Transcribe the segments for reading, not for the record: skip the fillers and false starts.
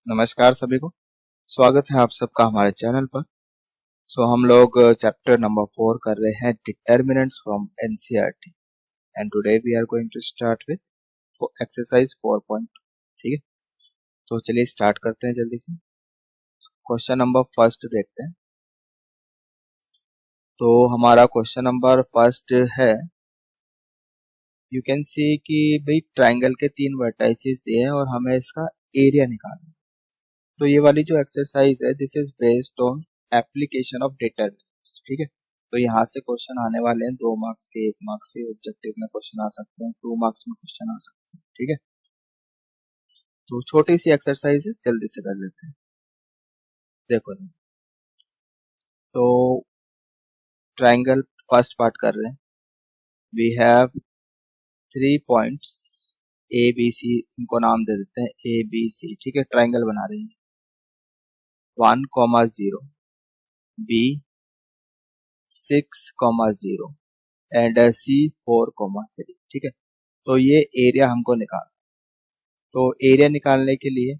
नमस्कार सभी को। स्वागत है आप सबका हमारे चैनल पर। हम लोग चैप्टर नंबर 4 कर रहे हैं determinants from NCERT and today we are going to start with exercise 4. ठीक है, तो चलिए स्टार्ट करते हैं जल्दी से। क्वेश्चन नंबर फर्स्ट देखते हैं। तो हमारा क्वेश्चन नंबर फर्स्ट है, यू कैन सी कि भाई ट्राइंगल के 3 वर्टाइसेस दिए हैं और हमें इसका एरिया निकालना है। तो ये वाली जो एक्सरसाइज है this is based on application of determinants. ठीक है, तो यहाँ से क्वेश्चन आने वाले हैं 2 मार्क्स के, 1 मार्क्स से ऑब्जेक्टिव में क्वेश्चन आ सकते हैं, 2 मार्क्स में क्वेश्चन आ सकते हैं। ठीक है, तो छोटी सी एक्सरसाइज है, जल्दी से कर लेते हैं। देखो तो ट्राइंगल फर्स्ट पार्ट कर रहे हैं। We have 3 points A B C, इनको नाम दे देते हैं ए बी सी। ठीक है, ट्राइंगल बना रहे हैं 1,0 बी 6,0 एंड सी 4,3। ठीक है, तो ये एरिया हमको निकाल। तो एरिया निकालने के लिए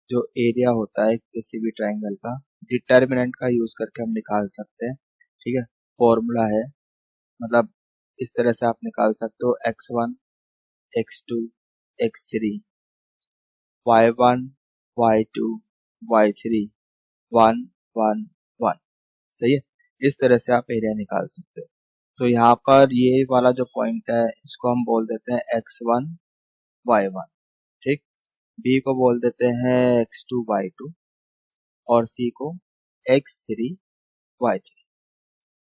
जो एरिया होता है किसी भी ट्राइंगल का, डिटर्मिनेंट का यूज करके हम निकाल सकते हैं। ठीक है, फॉर्मूला है, मतलब इस तरह से आप निकाल सकते हो x1 x2 x3 y1 y2 y3 1 1 1। सही है, इस तरह से आप एरिया निकाल सकते हो। तो यहाँ पर ये वाला जो पॉइंट है इसको हम बोल देते हैं x1 y1। ठीक, बी को बोल देते हैं x2 y2 और सी को x3 y3।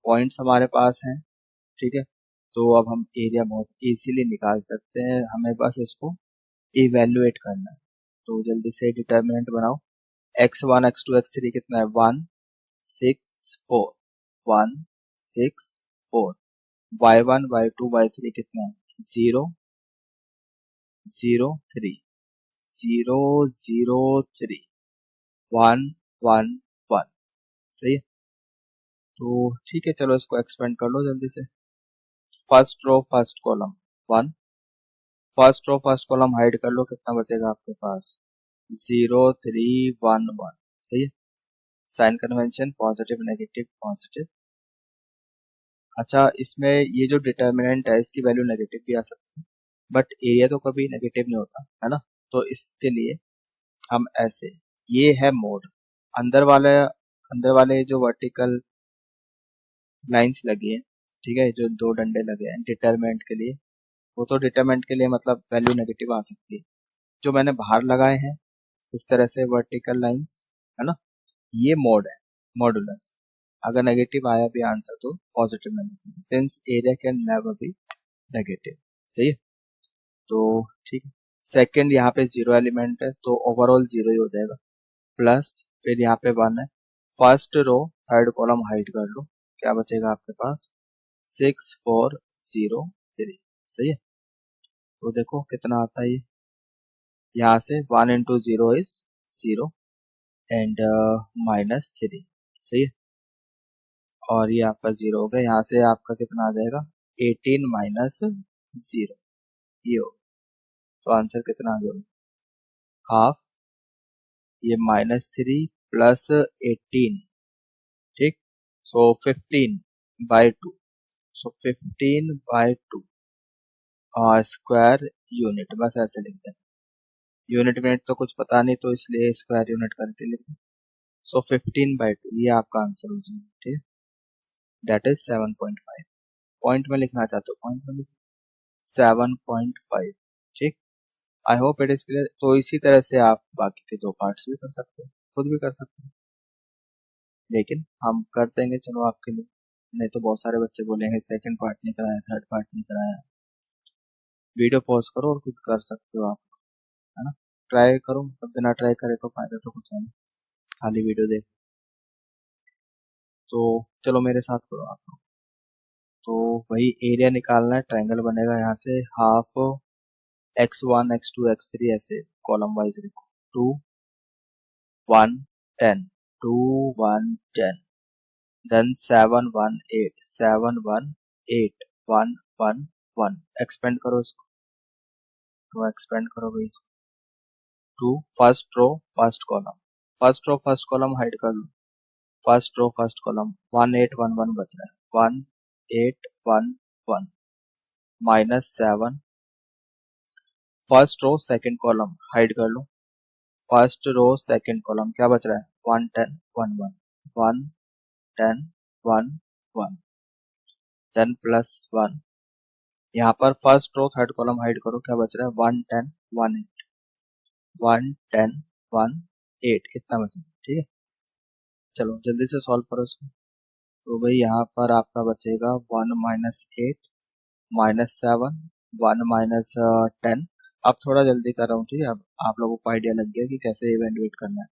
पॉइंट्स हमारे पास हैं। ठीक है, तो अब हम एरिया बहुत इजीली निकाल सकते हैं, हमें बस इसको इवेल्युएट करना है। तो जल्दी से डिटर्मिनेंट बनाओ। x1 x2 x3 कितना है 1 6 4 1 6 4। y1 y2 y3 कितना है 0 0 3 0 0 3 1 1 1। सही है, तो ठीक है, चलो इसको एक्सपेंड कर लो जल्दी से। First row first column 1, first row first column hide कर लो, कितना बचेगा आपके पास 0 3 1 1। सही है, sign convention positive negative positive. अच्छा, इसमें ये जो डिटर्मिनेंट है इसकी वैल्यू नेगेटिव भी आ सकती है, बट एरिया तो कभी नेगेटिव नहीं होता है ना। तो इसके लिए हम ऐसे, ये है मोड, अंदर वाले जो वर्टिकल लाइंस लगी है, ठीक है, जो 2 डंडे लगे हैं डिटरमिनेंट के लिए, वो तो डिटरमिनेंट के लिए मतलब वैल्यू नेगेटिव आ सकती है। जो मैंने बाहर लगाए हैं इस तरह से वर्टिकल लाइंस, है ना, ये मोड है, मॉडुलस। अगर नेगेटिव आया भी आंसर तो पॉजिटिव में लिखेंगे, since area can never be negative. सही है, तो ठीक है। सेकंड यहाँ पे 0 एलिमेंट है तो ओवरऑल 0 ही हो जाएगा, प्लस फिर यहाँ पे 1 है। First row third column hide कर लो, क्या बचेगा आपके पास 6 4 0 3। सही है, तो देखो कितना आता है ये, यहाँ से 1 इंटू 0 इज 0 एंड -3। सही है, और ये आपका 0 हो गया, यहाँ से आपका कितना आ जाएगा 18 माइनस 0, ये हो। तो आंसर कितना आ गया हाफ, ये -3 प्लस 18। ठीक, सो 15/2, सो 15/2 स्क्वायर यूनिट, बस ऐसे लिखते हैं। यूनिट मिनट तो कुछ पता नहीं तो इसलिए स्क्वायर यूनिट करके लिखते हैं। सो 15/2 ये आपका आंसर हो जाएगा। ठीक, डेट इज 7.5। पॉइंट में लिखना चाहते हो पॉइंट में लिखो 7.5। ठीक, I hope it is clear. तो इसी तरह से आप बाकी के 2 पार्ट्स भी कर सकते हो, खुद भी कर सकते हो, लेकिन हम कर देंगे चलो आपके लिए, नहीं तो बहुत सारे बच्चे बोलेंगे सेकंड पार्ट नहीं कराया, थर्ड पार्ट नहीं कराया। वीडियो पॉज करो और खुद कर सकते हो आप, है ना। ट्राई करो, अब बिना ट्राई करे तो फायदा तो कुछ है नहीं, खाली वीडियो देख। तो चलो मेरे साथ करो आप लोग। तो वही एरिया निकालना है, ट्रायंगल बनेगा यहाँ से, हाफ x1 x2 x3 ऐसे कॉलम वाइज लिखो, 2 1 10 2 1 10, देन 7 1 8 7 1 8 1 1 1। एक्सपेंड करो इसको, तो एक्सपेंड करो भाई इसको, to first row first column, first row first column hide कर लो, फर्स्ट रो फर्स्ट कॉलम 1811 बच रहा है, 1811 -7 first row second column hide कर लो, फर्स्ट रो सेकंड कॉलम क्या बच रहा है 110 11 110 11 10 +1, यहाँ पर first row third column hide करो, क्या बच रहा है 110 18 110 18 इतना बचा, ठीक है। चलो जल्दी से सॉल्व करो इसको। तो भाई यहाँ पर आपका बचेगा 1 -8 -7 1 -10। अब थोड़ा जल्दी कर रहा हूँ, ठीक है। अब आप लोगों को आइडिया लग गया कि कैसे इवेल्युएट करना है।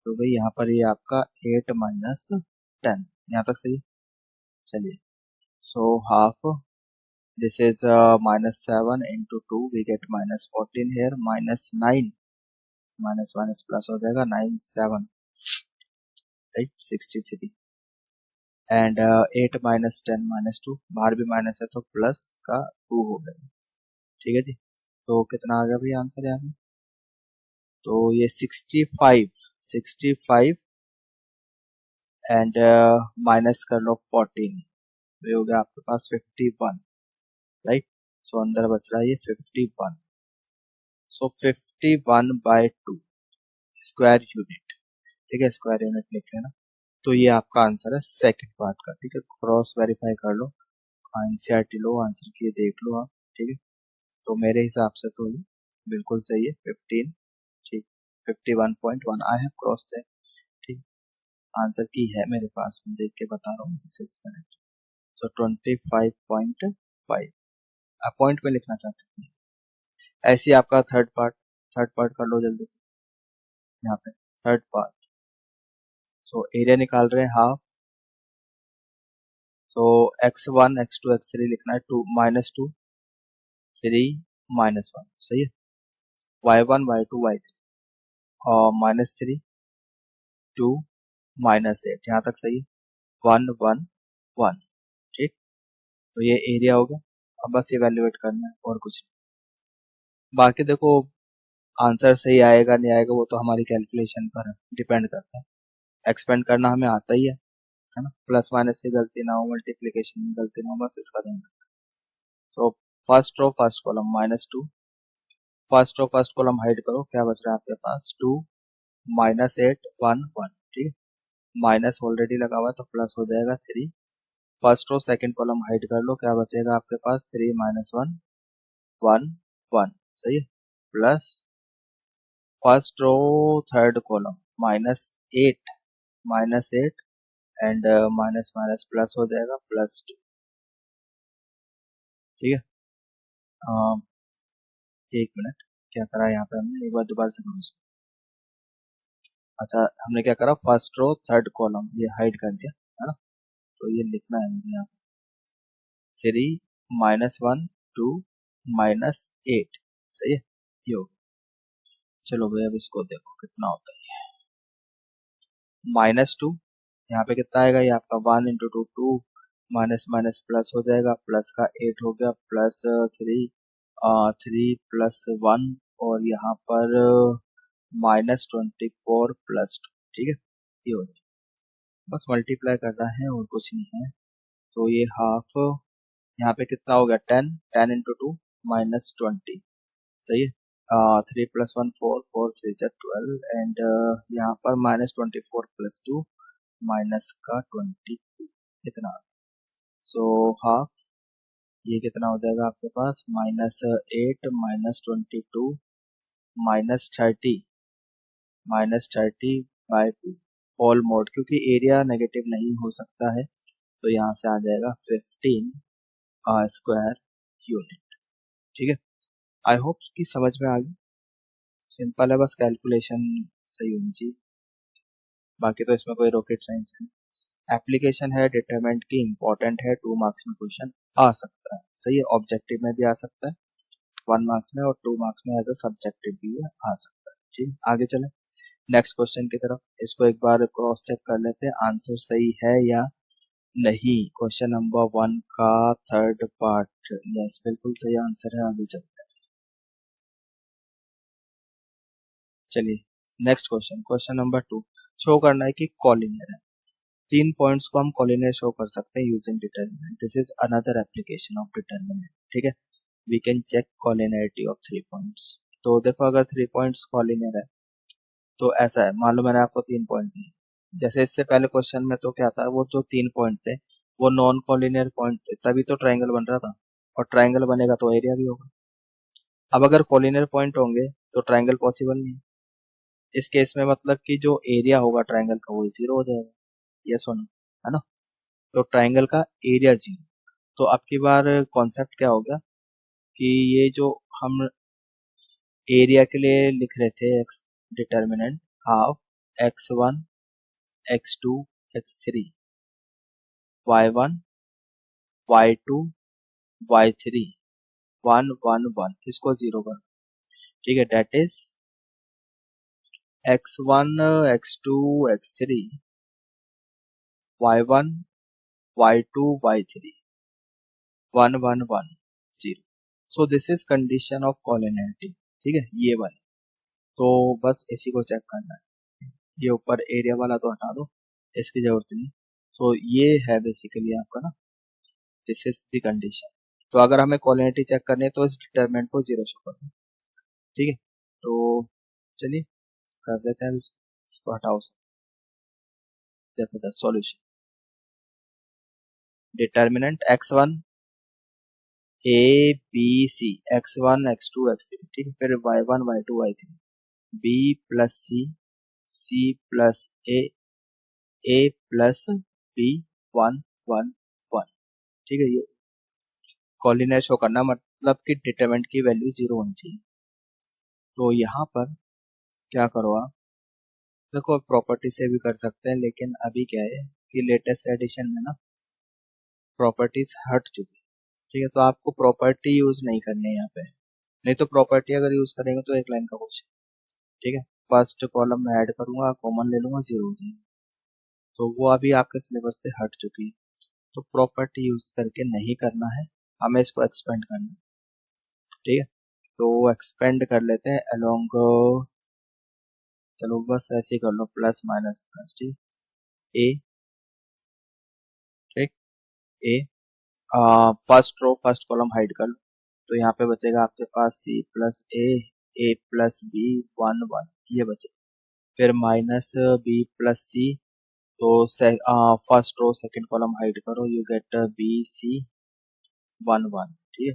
तो भाई यहाँ पर ये आपका 8 -10 यहाँ तक सही। चलिए, so half this is -7 into 2 we get -14 here, -9 minus minus plus हो जाएगा 9 7 राइट 63 एंड 8 -10 -2 बाहर भी माइनस है तो प्लस का 2 हो गया, ठीक है जी। तो कितना आ गया भाई आंसर यहाँ से, तो ये 65 एंड माइनस कर लो 14, ये हो गया आपके पास 51 राइट। सो अंदर बच रहा है ये 51, सो 51/2 स्क्वायर यूनिट, ठीक है, स्क्वायर यूनिट लिख लेना। तो ये आपका आंसर है सेकंड पार्ट का, ठीक है। क्रॉस वेरीफाई कर लो, एनसीईआरटी लो, आंसर किए देख लो आप, ठीक है। तो मेरे हिसाब से तो ये बिल्कुल सही है 15, ठीक 51.1 आई हैव क्रॉस चेक, ठीक। आंसर की है मेरे पास, मैं देख के बता रहा हूँ, this is correct. So 25.5 point में लिखना चाहते हैं। ऐसे ही आपका थर्ड पार्ट कर लो जल्दी से, यहाँ पे थर्ड पार्ट। सो एरिया निकाल रहे हैं हाफ, तो x1 x2 x3 लिखना है, 2 -2 3 -1 सही है, y1 y2 y3 और -3 2 -8 यहाँ तक सही है, 1 1 1 ठीक। तो ये एरिया हो गया, अब बस इवेल्युएट करना है और कुछ नहीं। बाकी देखो आंसर सही आएगा नहीं आएगा वो तो हमारी कैलकुलेशन पर डिपेंड करता है, एक्सपेंड करना हमें आता ही है ना, प्लस माइनस से गलती ना हो, मल्टीप्लिकेशन में गलती ना हो, बस इसका ध्यान रखना। So first row first column -2, first row first column hide करो, क्या बच रहा है आपके पास 2 -8 1 1, ठीक है। माइनस ऑलरेडी लगा हुआ है तो प्लस हो जाएगा 3, first row second column hide कर लो, क्या बचेगा आपके पास 3 -1 1 1 सही है, plus first row third column -8 and minus minus plus हो जाएगा +2, ठीक है। एक मिनट, क्या करा यहाँ पे हमने, एक बार दोबारा से करो इसको। अच्छा हमने क्या करा, फर्स्ट रो थर्ड कॉलम ये हाइड कर दिया है ना, तो ये लिखना है मुझे यहाँ 3 -1 2 -8 सही है, ये हो गया। चलो भाई अब इसको देखो कितना होता है, -2 यहाँ पे कितना आएगा, ये आपका 1 × 2 2 माइनस माइनस प्लस हो जाएगा, प्लस का 8 हो गया, +3 3 +1 और यहाँ पर -24 +2, ठीक है, ये हो जाएगा। बस मल्टीप्लाई करना है और कुछ नहीं है। तो ये हाफ यहाँ पे कितना हो गया 10 10 × 2 -20 सही है, 3 + 1 4 4 3 12 एंड यहाँ पर -24 +2 माइनस का 22 इतना। सो हाफ ये कितना हो जाएगा आपके पास -8 -22 -30/2 ऑल मोड, क्योंकि एरिया नेगेटिव नहीं हो सकता है तो यहाँ से आ जाएगा 15 स्क्वायर यूनिट, ठीक है। आई होप कि समझ में आ गई, सिंपल है, बस कैलकुलेशन सही होनी चाहिए, बाकी तो इसमें कोई रॉकेट साइंस है। एप्लीकेशन है, डिटरमिनेंट की इंपॉर्टेंट है, 2 मार्क्स में क्वेश्चन आ सकता है, सही है, ऑब्जेक्टिव में भी आ सकता है 1 मार्क्स में, और 2 मार्क्स में एज अ सब्जेक्टिव भी आ सकता है, ठीक। आगे चले नेक्स्ट क्वेश्चन की तरफ, इसको एक बार क्रॉस चेक कर लेते हैं आंसर सही है या नहीं। क्वेश्चन नंबर 1 का थर्ड पार्ट, यस बिल्कुल सही आंसर है, आगे चलते हैं। चलिए next question, question number 2। Show करना है कि कॉलिनियर है। 3 पॉइंट्स को हम कॉलिनियर शो कर सकते हैं using determinant. This is another application of determinant. ठीक है, we can check collinearity of 3 points. तो देखो अगर 3 पॉइंट्स कॉलिनियर है तो ऐसा है, मान लो मैंने आपको 3 पॉइंट दिए। जैसे इससे पहले क्वेश्चन में तो क्या था, वो जो 3 पॉइंट थे वो नॉन कॉलिनियर पॉइंट थे, तभी तो ट्राइंगल बन रहा था, और ट्राइंगल बनेगा तो एरिया भी होगा। अब अगर कॉलिनियर पॉइंट होंगे तो ट्राइंगल पॉसिबल नहीं है। इस केस में मतलब कि जो एरिया होगा ट्राइंगल का वो जीरो हो जाएगा। यस और नो, है ना। तो ट्राइंगल का एरिया जीरो। तो अब की बार कॉन्सेप्ट क्या हो गया कि ये जो हम एरिया के लिए लिख रहे थे determinant half x1 x2 x3 y1 y2 y3 1 1 1, इसको जीरो कर। ठीक है, that is x1 x2 x3 y1 y2 y3 1 1 1 0। So this is condition of collinearity. ठीक है, ये वाली। तो बस इसी को चेक करना है। ये ऊपर एरिया वाला तो हटा दो, इसकी जरूरत नहीं। तो ये है बेसिकली आपका ना, दिस इज द कंडीशन। तो अगर हमें कॉलिनियरिटी चेक करनी है तो इस डिटरमिनेंट को जीरो शो करना है। ठीक है, तो चलिए कर देते हैं इसको हटाओ सब। देखो the solution, determinant x1 a b c x1 x2 x3। ठीक है, फिर y1 y2 y3 b plus c plus a plus b 1 1 1। ठीक है, ये कॉलिनियर शो करना मतलब कि डिटरमिनेंट की वैल्यू जीरो होनी चाहिए। तो यहाँ पर क्या करो आप, देखो प्रॉपर्टी से भी कर सकते हैं, लेकिन अभी क्या है कि लेटेस्ट एडिशन में ना प्रॉपर्टीज हट चुकी है। ठीक है, तो आपको प्रॉपर्टी यूज नहीं करनी है यहाँ पे। नहीं तो प्रॉपर्टी अगर यूज करेंगे तो एक लाइन का क्वेश्चन। ठीक है, फर्स्ट कॉलम में ऐड करूंगा, कॉमन ले लूंगा, जीरो हो जाएगा। तो वो अभी आपके सिलेबस से हट चुकी है, तो प्रॉपर्टी यूज करके नहीं करना है, हमें इसको एक्सपेंड करना है। ठीक है, तो एक्सपेंड कर लेते हैं अलोंग, चलो बस ऐसे ही कर लो, प्लस माइनस प्लस। ठीक, ए, ठीक, ए, first row first column hide कर लो, तो यहाँ पे बचेगा आपके पास c प्लस ए प्लस बी 1 1, ये बचे। फिर माइनस बी प्लस सी, तो first row second column hide करो, यू गेट बी सी 1 1। ठीक है,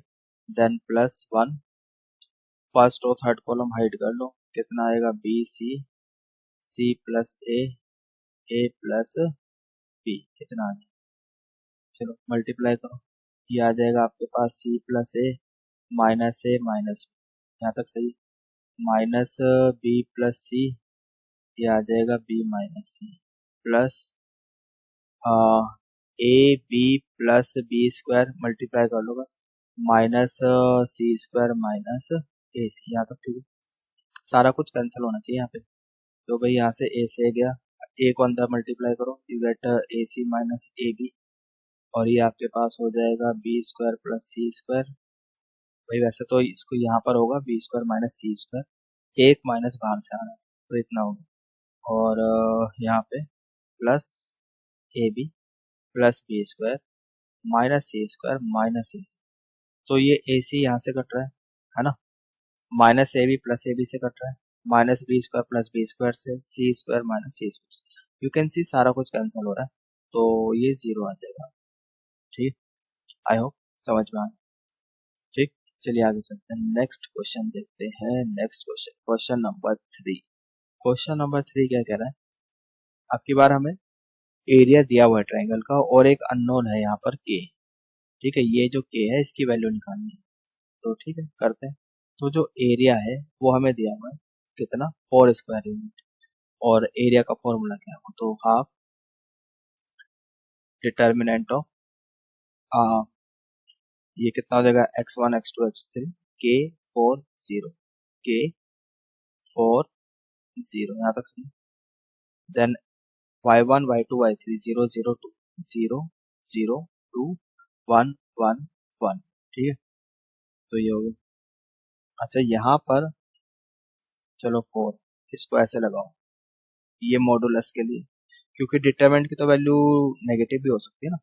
then plus 1, first row third column hide कर लो, कितना आएगा बी सी प्लस ए प्लस बी, कितना आ गया। चलो मल्टीप्लाई करो, ये आ जाएगा आपके पास सी प्लस ए माइनस बी, यहाँ तक सही। माइनस बी प्लस सी, ये आ जाएगा B minus C, plus A B plus B square, multiply कर लो बस, माइनस सी स्क्वायर माइनस ए सी, यहाँ तक ठीक है। सारा कुछ कैंसिल होना चाहिए यहाँ पे। तो भाई यहाँ से ए से गया, ए को अंदर मल्टीप्लाई करो, you get A C minus A B, और ये आपके पास हो जाएगा B square plus C square. भाई वैसे तो इसको यहाँ पर होगा बी स्क्वायर माइनस सी स्क्वायर, एक माइनस बाहर से आ रहा है तो इतना होगा, और यहाँ पे plus A B plus B square minus C square minus A c. तो ये ए सी यहाँ से कट रहा है ना, minus A B plus A b से कट रहा है, minus b square plus B square से, c square minus C square. You can see सारा कुछ कैंसिल हो रहा है, तो ये जीरो आ जाएगा। ठीक, आई होप समझ में आया। ठीक, चलिए आगे चलते हैं, नेक्स्ट क्वेश्चन देखते हैं। Next question, question number 3। Question number 3 क्या कह रहा है, अब की बार हमें एरिया दिया हुआ है ट्राइंगल का, और एक अननोन है यहाँ पर के। ठीक है, ये जो के है इसकी वैल्यू निकालनी है। तो ठीक है करते हैं। तो जो एरिया है वो हमें दिया हुआ है कितना, 4 स्क्वायर यूनिट, और एरिया का फॉर्मूला क्या है, तो हाफ डिटर्मिनेंट ऑफ ये कितना हो जाएगा, x1 x2 x3 के 4 0, के 4 0, यहाँ तक सही। Then y1 y2 y3 0 0 2 0 0 2 1 1 1। ठीक है, तो ये हो गया। अच्छा यहाँ पर चलो 4, इसको ऐसे लगाओ, ये मॉडुलस के लिए, क्योंकि डिटरमिनेंट की तो वैल्यू नेगेटिव भी हो सकती है ना।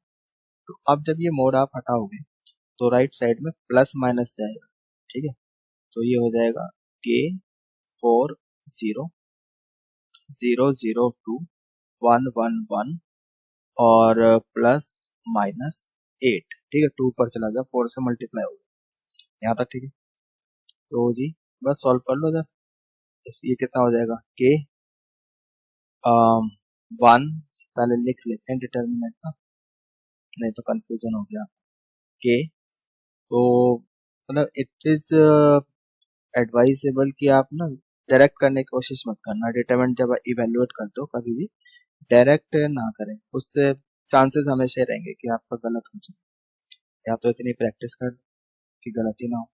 तो अब जब ये मोड आप हटाओगे तो राइट साइड में प्लस माइनस जाएगा, ठीक है। तो ये हो जाएगा के 4 0 0 0 2 1 1 1 और प्लस माइनस 8, ठीक है। 2 पर चला गया, 4 से मल्टीप्लाई हो गया यहाँ तक, ठीक है। तो जी बस सॉल्व कर लो जरा, ये कितना हो जाएगा के 1 पहले लिख लेते हैं डिटर्मिनेंट का, नहीं तो कंफ्यूजन हो गया के। तो मतलब इट इज एडवाइजेबल कि आप ना डायरेक्ट करने की कोशिश मत करना, डिटरमिनेंट जब इवेल्युएट करते हो कभी भी डायरेक्ट ना करें, उससे चांसेस हमेशा रहेंगे कि आपका गलत हो जाए। या तो इतनी प्रैक्टिस कर कि गलती ना हो,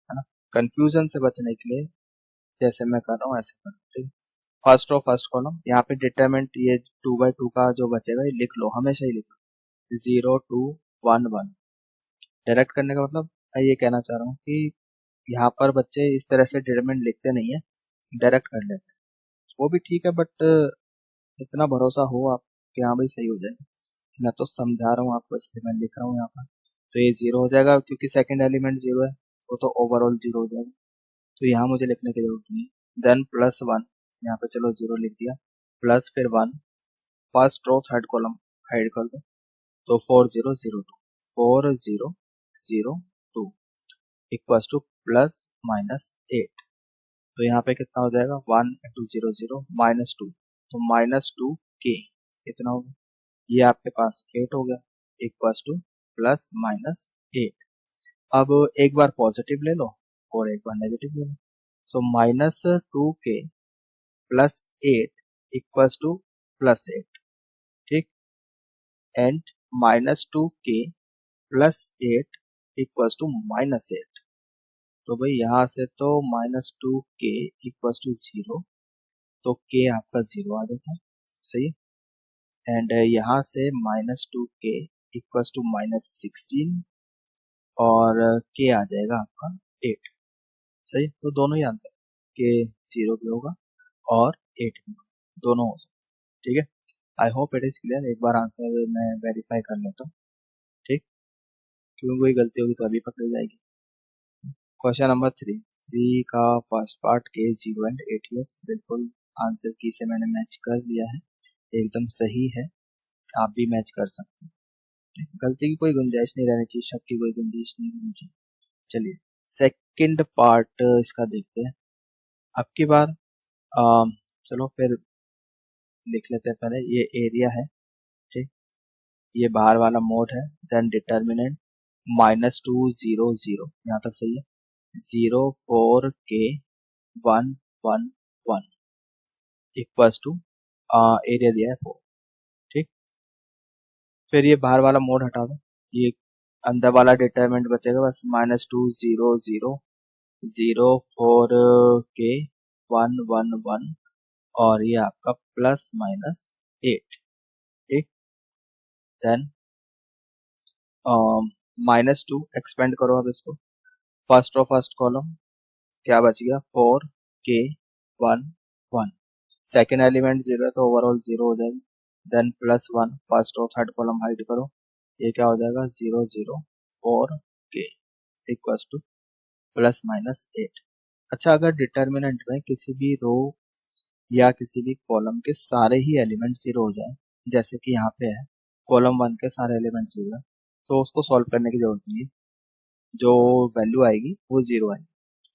है ना। कंफ्यूजन से बचने के लिए जैसे मैं कर रहा हूँ ऐसे करो, ठीक है। फर्स्ट रो फर्स्ट कॉलम, यहाँ पे डिटरमिनेंट ये 2/2 का जो बचेगा ये लिख लो, हमेशा ही लिख लो 0 2 1 1। डायरेक्ट करने का मतलब मैं ये कहना चाह रहा हूँ कि यहाँ पर बच्चे इस तरह से डिटरमिनेंट लिखते नहीं है, डायरेक्ट कर लेते हैं। वो भी ठीक है, बट इतना भरोसा हो आप कि हाँ भाई सही हो जाएगा। मैं तो समझा रहा हूँ आपको इसलिए मैं लिख रहा हूँ यहाँ पर। तो ये 0 हो जाएगा क्योंकि सेकंड एलिमेंट 0 है, वो तो ओवरऑल 0 हो जाएगा, तो यहाँ मुझे लिखने की जरूरत नहीं है। देन प्लस 1, यहाँ पे चलो 0 लिख दिया, प्लस फिर 1, first row third column hide कर दो, तो 4 0 0 2 4 0 0 2 इक्वल्स टू प्लस माइनस 8। तो यहाँ पे कितना हो जाएगा 1 इंटू 0 0 माइनस 2, तो माइनस 2 के कितना होगा, ये आपके पास 8 हो गया, इक्वल्स टू प्लस माइनस 8। अब एक बार पॉजिटिव ले लो और एक बार नेगेटिव ले लो, सो माइनस 2 के प्लस 8 इक्वल्स टू प्लस 8, ठीक। एंड माइनस 2 के प्लस 8 इक्वल्स टू माइनस 8। तो भाई यहाँ से तो माइनस 2 के इक्वल्स टू 0, तो के आपका 0 आ जाता है, सही है। एंड यहाँ से माइनस 2 के इक्वल्स टू माइनस 16 और के आ जाएगा आपका 8, सही। तो दोनों ही आंसर, के 0 भी होगा और 8 भी होगा, दोनों हो सकते हैं, ठीक है। I hope it is clear. एक बार आंसर मैं वेरीफाई कर लेता हूँ, ठीक। क्योंकि कोई गलती होगी तो अभी पकड़ी जाएगी। क्वेश्चन नंबर 3 का फर्स्ट पार्ट के 0 एंड 8 ईयर्स, बिल्कुल आंसर की से मैंने मैच कर लिया है, एकदम सही है, आप भी मैच कर सकते हैं, ठीक? गलती की कोई गुंजाइश नहीं रहनी चाहिए, शक की कोई गुंजाइश नहीं रहनी चाहिए। चलिए सेकंड पार्ट इसका देखते हैं अब की बार। चलो फिर लिख लेते हैं, पहले ये एरिया है, ठीक। ये बाहर वाला मोड है, देन डिटर्मिनेंट -2 0 0, यहाँ तक सही है। 0 4 के 1 1 1 इक्वल्स टू एरिया दिया है 4, ठीक। फिर ये बाहर वाला मोड हटा दो, ये अंदर वाला डिटरमिनेंट बचेगा बस -2 0 0 0 4 के 1 1 1 और ये आपका प्लस माइनस 8, ठीक। देन -2 एक्सपेंड करो अब इसको, फर्स्ट रो फर्स्ट कॉलम क्या बच गया 4 के 1 1, सेकेंड एलिमेंट 0 है तो ओवरऑल 0 हो जाएगा। Then plus 1 first row third column hide करो, ये क्या हो जाएगा 0 0 4 के इक्वल्स टू प्लस माइनस 8। अच्छा, अगर डिटर्मिनेंट में किसी भी रो या किसी भी कॉलम के सारे ही एलिमेंट 0 हो जाए, जैसे कि यहाँ पे है कॉलम 1 के सारे एलिमेंट 0 है, तो उसको सॉल्व करने की जरूरत नहीं है, जो वैल्यू आएगी वो 0 आएगी,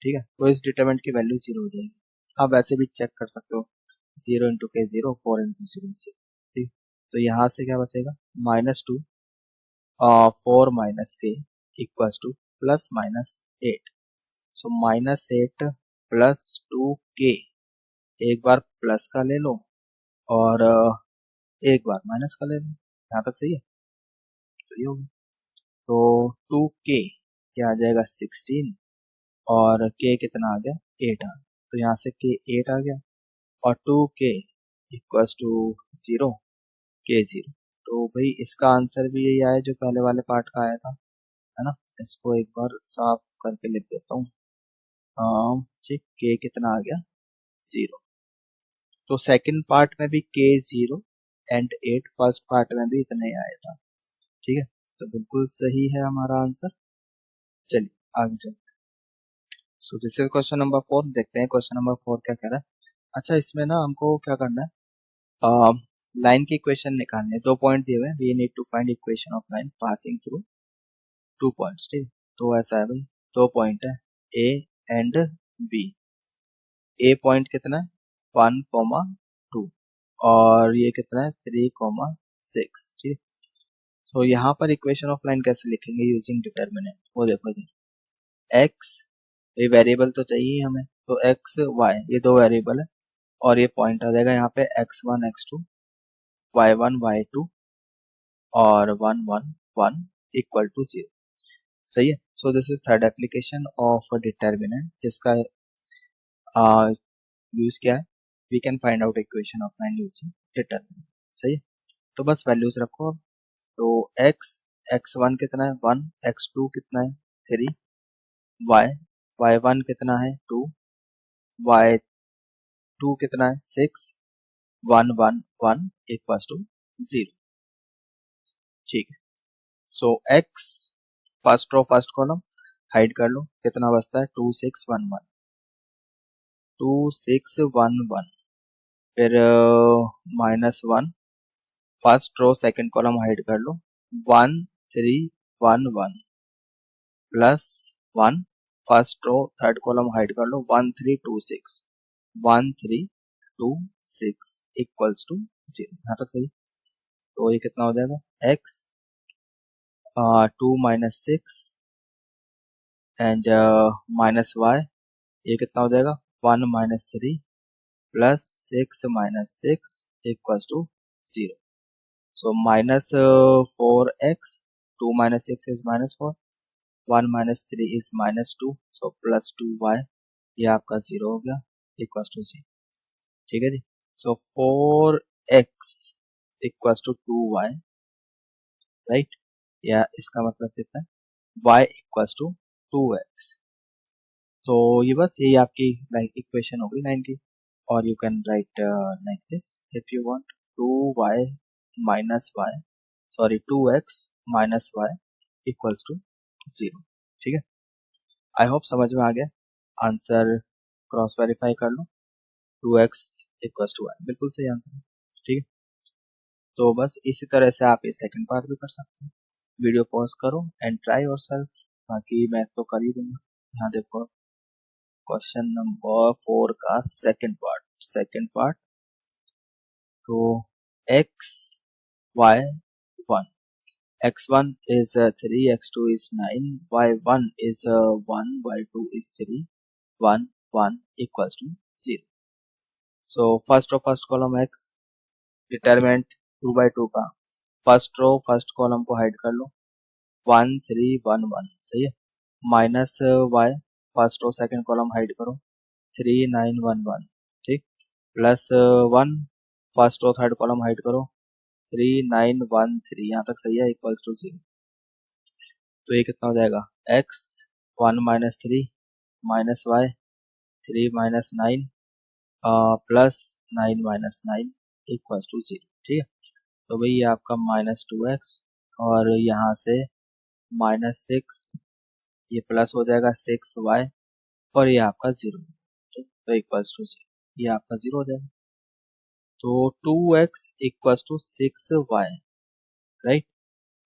ठीक है। तो इस डिटरमिनेंट की वैल्यू 0 हो जाएगी। आप वैसे भी चेक कर सकते हो, 0 इंटू के 0 4 इंटू 0 0, ठीक। तो यहाँ से क्या बचेगा -2 4 माइनस के इक्वल्स टू प्लस माइनस 8, सो -8 प्लस 2 के, एक बार प्लस का ले लो और एक बार माइनस का ले लो, यहाँ तक सही है। तो ये होगा, तो 2 के क्या आ जाएगा 16 और के कितना आ गया 8 आ गया, तो यहाँ से के 8 आ गया और 2 के इक्वल्स टू 0 के 0। तो भाई इसका आंसर भी यही आया जो पहले वाले पार्ट का आया था, है ना। इसको एक बार साफ करके लिख देता हूँ, ठीक। के कितना आ गया 0, तो सेकंड पार्ट में भी k 0 एंड 8, फर्स्ट पार्ट में भी इतना ही आया था। ठीक है, तो बिल्कुल सही है हमारा आंसर। चलिए आगे चलते हैं। सो दिस इज क्वेश्चन नंबर 4। देखते हैं क्वेश्चन नंबर 4 क्या कह रहा है। अच्छा, इसमें ना हमको क्या करना है, लाइन की इक्वेशन निकालनी है। 2 पॉइंट दिए हुए हैं, we need to find equation of line passing through 2 points. ठीक है, तो ऐसा है भाई, 2 पॉइंट है A and B. A point कितना है 1, 2 और ये कितना है 3, 6। ठीक है, सो यहाँ पर इक्वेशन ऑफ लाइन कैसे लिखेंगे यूजिंग डिटर्मिनेंट, वो देखो इधर एक्स, ये वेरिएबल तो चाहिए हमें, तो एक्स वाई ये 2 वेरिएबल है और ये पॉइंट आ जाएगा यहाँ पे x1 x2 y1 y2 और 1 1 1 इक्वल टू 0। सही है, so this is third application of determinant जिसका यूज क्या है, we can find out equation of line using determinant. सही है, तो बस वैल्यूज रखो। तो x1 कितना है 1, x2 कितना है 3, y1 कितना है 2, y2 कितना है 6, 1 1 1 इक्वल टू 0। ठीक है, so x first row first column hide कर लो, कितना बचता है 2 6 1 1, 2 6 1 1, फिर -1 first row second column hide कर लो, 1 3 1 1 plus 1 first row third column hide कर लो, 1 3 2 6 1 3 2 6 इक्वल्स टू 0। यहाँ तक सही, तो ये कितना हो जाएगा x 2 -6 एंड -y, ये कितना हो जाएगा 1 -3 plus 6 -6 equals to 0। So -4x, 2 -6 is -4, 1 -3 is -2, so plus 2y, ये आपका 0 हो गया इक्वल्स टू 0। ठीक है जी, so 4x equals to 2y, right, या इसका मतलब कितना है y इक्वल्स टू 2x। तो ये बस यही आपकी लाइक इक्वेशन होगी 90, और you can write like this if you want 2y minus y, sorry 2x minus y equals to 0। ठीक है, आई होप समझ में आ गया। आंसर क्रॉस वेरीफाई कर लो, 2x इक्वल्स टू y बिल्कुल सही आंसर है। ठीक है, तो बस इसी तरह से आप ये सेकंड पार्ट भी कर सकते हो। वीडियो पॉज करो एंड ट्राई योरसेल्फ, बाकी मैं तो कर ही दूंगा। यहाँ देखो क्वेश्चन नंबर 4 का सेकंड पार्ट, तो x y 1, x1 is 3, x2 is 9, y1 is 1, y2 is 3, 1 1 equals to 0। so first row first column x, determinant 2 by 2 का फर्स्ट रो फर्स्ट कॉलम को हाइड कर लो, 1 3 1 1, सही है, minus y first row second column hide करो, 3 9 1 1, ठीक, plus 1 first row third column hide करो, 3 9 1 3, यहाँ तक सही है इक्वल्स टू 0। तो ये कितना हो जाएगा x 1 -3 minus y 3 -9 plus 9 -9 equals to 0। ठीक है, तो भाई ये आपका -2x और यहाँ से -6, ये प्लस हो जाएगा 6y और ये आपका 0, तो इक्वल्स टू 0, ये आपका 0 हो जाएगा। तो 2x equals to 6y, right,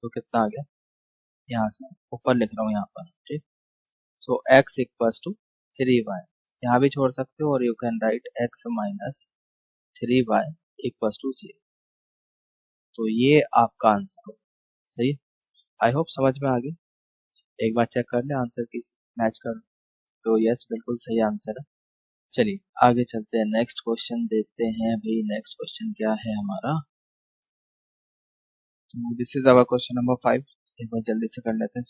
तो कितना आ गया, यहाँ से ऊपर लिख रहा हूँ यहाँ पर। ठीक, सो x इक्वल्स टू 3y, यहाँ भी छोड़ सकते हो और you can write x minus 3y equals to 0। तो ये आपका आंसर हो, सही। आई होप समझ में आ गई। एक बार चेक कर ले आंसर की मैच कर, तो यस बिल्कुल सही आंसर है। चलिए आगे चलते हैं, नेक्स्ट क्वेश्चन देखते हैं भाई। नेक्स्ट क्वेश्चन क्या है हमारा, तो this is our question number 5। एक बार जल्दी से कर लेते हैं,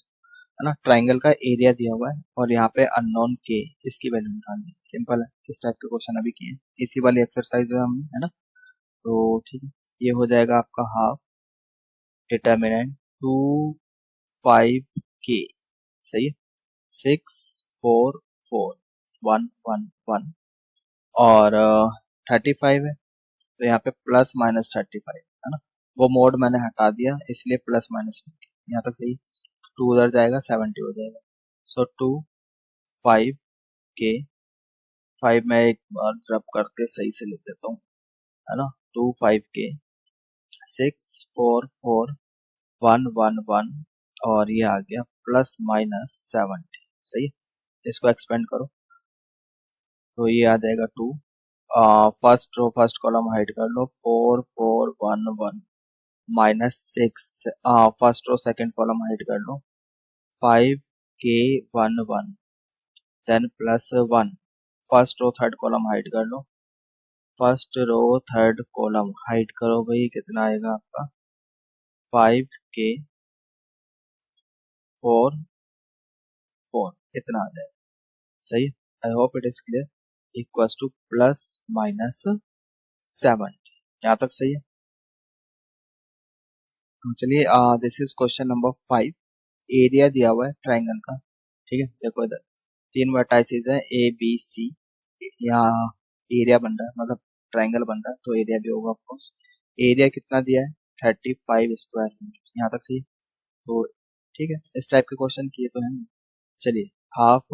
है ना। ट्राइंगल का एरिया दिया हुआ है और यहाँ पे अननोन के, इसकी वैल्यू निकालनी है। सिंपल है, इस टाइप के क्वेश्चन अभी किए, इसी वाली एक्सरसाइज में हमने, है ना। तो ठीक है, ये हो जाएगा आपका हाफ डिटर्मिनेंट 2 5 के, सही है, 6 4 4 1 1 1 और 35 है, तो यहाँ पे प्लस माइनस 35 है ना, वो मोड मैंने हटा दिया इसलिए प्लस माइनस यहाँ तक सही। 2 उधर जाएगा 70 हो जाएगा। सो 2 5 के 5 मैं एक बार ड्रॉप करके सही से लिख देता हूँ है ना। 2 5 के 6 4 4 1 1 1 और ये आ गया प्लस माइनस 70 सही है। इसको एक्सपेंड करो तो ये आ जाएगा 2। First row first column hide कर लो 4 4 1 1 minus 6 first row second column hide कर लो 5 के 1 1 then plus 1 first row third column hide कर लो first row third column hide करो भाई कितना आएगा आपका 5 के 4 4 इतना आ जाएगा सही। I hope it is clear equals two plus minus 7 यहाँ तक सही है। तो चलिए this is question number 5। Area दिया हुआ है ट्राइंगल का ठीक है। देखो इधर 3 वर्टाइसेस है ए बी सी, यहाँ एरिया बन रहा है मतलब ट्राइंगल बन रहा है तो एरिया भी होगा ऑफ कोर्स। एरिया कितना दिया है 35 स्क्वायर मीटर यहाँ तक सही है। तो ठीक है इस टाइप के क्वेश्चन किए तो हैं। चलिए हाफ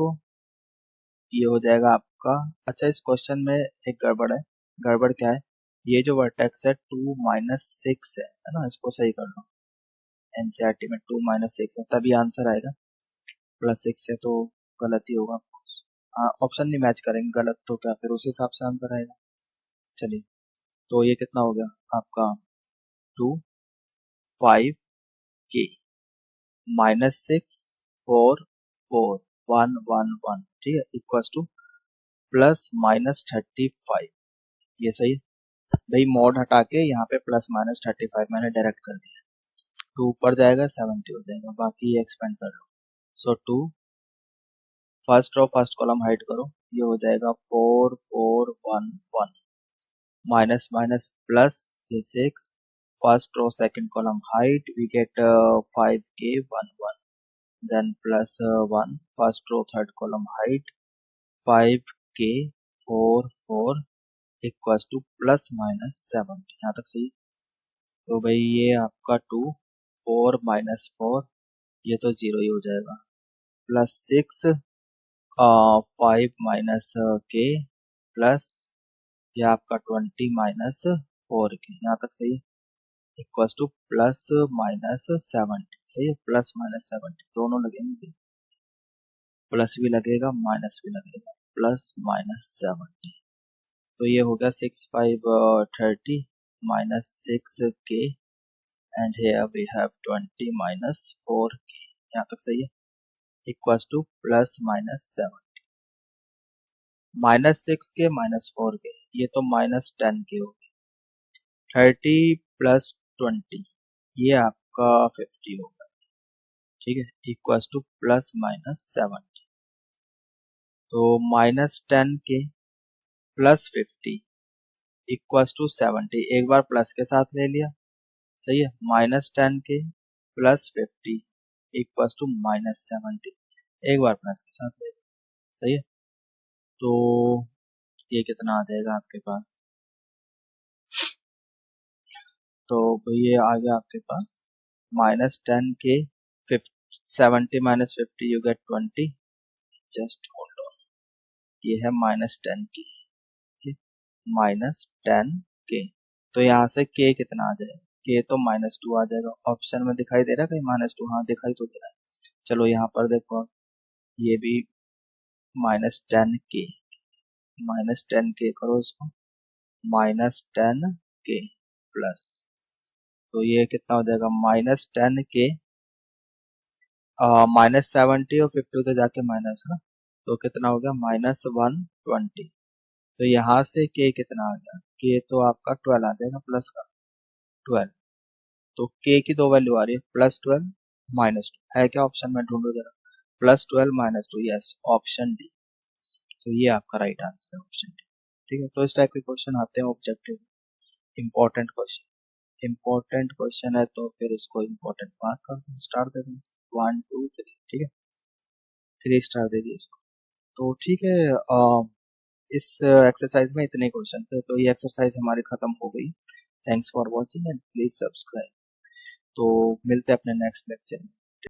ये हो जाएगा आपका। अच्छा इस क्वेश्चन में एक गड़बड़ है। गड़बड़ क्या है, ये जो वर्टेक्स है 2 माइनस 6 है ना, इसको सही कर लो। एनसीईआरटी में 2 माइनस 6 है तभी आंसर आएगा, प्लस 6 है तो गलत ही होगा ऑफकोर्स। हाँ ऑप्शन नहीं मैच करेंगे गलत तो क्या फिर उस हिसाब से आंसर आएगा। चलिए तो ये कितना हो गया आपका 2 5 के माइनस 6 4 4 1 1 1 ठीक है इक्वल्स टू प्लस माइनस 35 ये सही है। भाई मोड हटा के यहाँ पे प्लस माइनस 35 मैंने डायरेक्ट कर दिया। 2 ऊपर जाएगा 70 हो जाएगा बाकी ये एक्सपेंड कर लो। So 2 first row first column hide करो ये हो जाएगा 4 4 1 1 माइनस माइनस प्लस ये 6 first row second column hide we get 5 के 1 1 then plus 1 first row third column hide 5 के 4 4 इक्वल्स टू प्लस माइनस 7 यहाँ तक सही। तो भाई ये आपका 2 4 माइनस 4 ये तो 0 ही हो जाएगा प्लस 6 5 माइनस के प्लस ये आपका 20 माइनस 4 के यहाँ तक सही है इक्वल्स टू प्लस माइनस 70 सही है। प्लस माइनस 70 दोनों लगेंगे, प्लस भी लगेगा माइनस भी लगेगा प्लस माइनस 70। तो ये हो गया 6 5 30 माइनस 6 के and here we have 20 minus 4 के यहाँ तक सही है equals two plus minus 7 minus 6 के माइनस 4 के ये तो माइनस 10 के हो गए 30 प्लस 20 ये आपका 50 होगा ठीक है इक्वल्स टू प्लस माइनस 70। तो माइनस 10 के प्लस 50 इक्वल्स टू 70 एक बार प्लस के साथ ले लिया सही है। माइनस 10 के प्लस 50 इक्वल्स टू माइनस 70 एक बार प्लस के साथ ले लिया सही है। तो ये कितना आ जाएगा आपके पास, तो ये आ गया आपके पास माइनस 10 के 70 minus 50 you get 20 just hold on ये है माइनस 10 की माइनस 10 के। तो यहाँ से के कितना आ जाएगा के तो माइनस 2 आ जाएगा। ऑप्शन में दिखाई दे रहा है कहीं माइनस 2, हाँ दिखाई तो दे रहा है। चलो यहाँ पर देखो ये भी माइनस 10 के माइनस 10 के करो इसको माइनस 10 के प्लस तो ये कितना हो जाएगा माइनस 10 के माइनस 70 और 50 तो जाके माइनस है ना तो कितना हो गया माइनस 120। तो यहाँ से के कितना आ गया के तो आपका 12 आ जाएगा प्लस का 12। तो के की दो वैल्यू आ रही है प्लस 12 माइनस 2 है क्या ऑप्शन में ढूंढो जरा plus 12 minus 2 yes option D. तो ये आपका राइट आंसर है ऑप्शन डी ठीक है। तो इस टाइप के क्वेश्चन आते हैं ऑब्जेक्टिव इंपॉर्टेंट क्वेश्चन है तो फिर इसको इंपॉर्टेंट मार्क कर स्टार दे दें 1 2 3 ठीक है 3 स्टार दे दिए इसको। तो ठीक है इस एक्सरसाइज में इतने क्वेश्चन थे, तो ये एक्सरसाइज हमारी खत्म हो गई। Thanks for watching and please subscribe. तो मिलते हैं अपने नेक्स्ट लेक्चर में।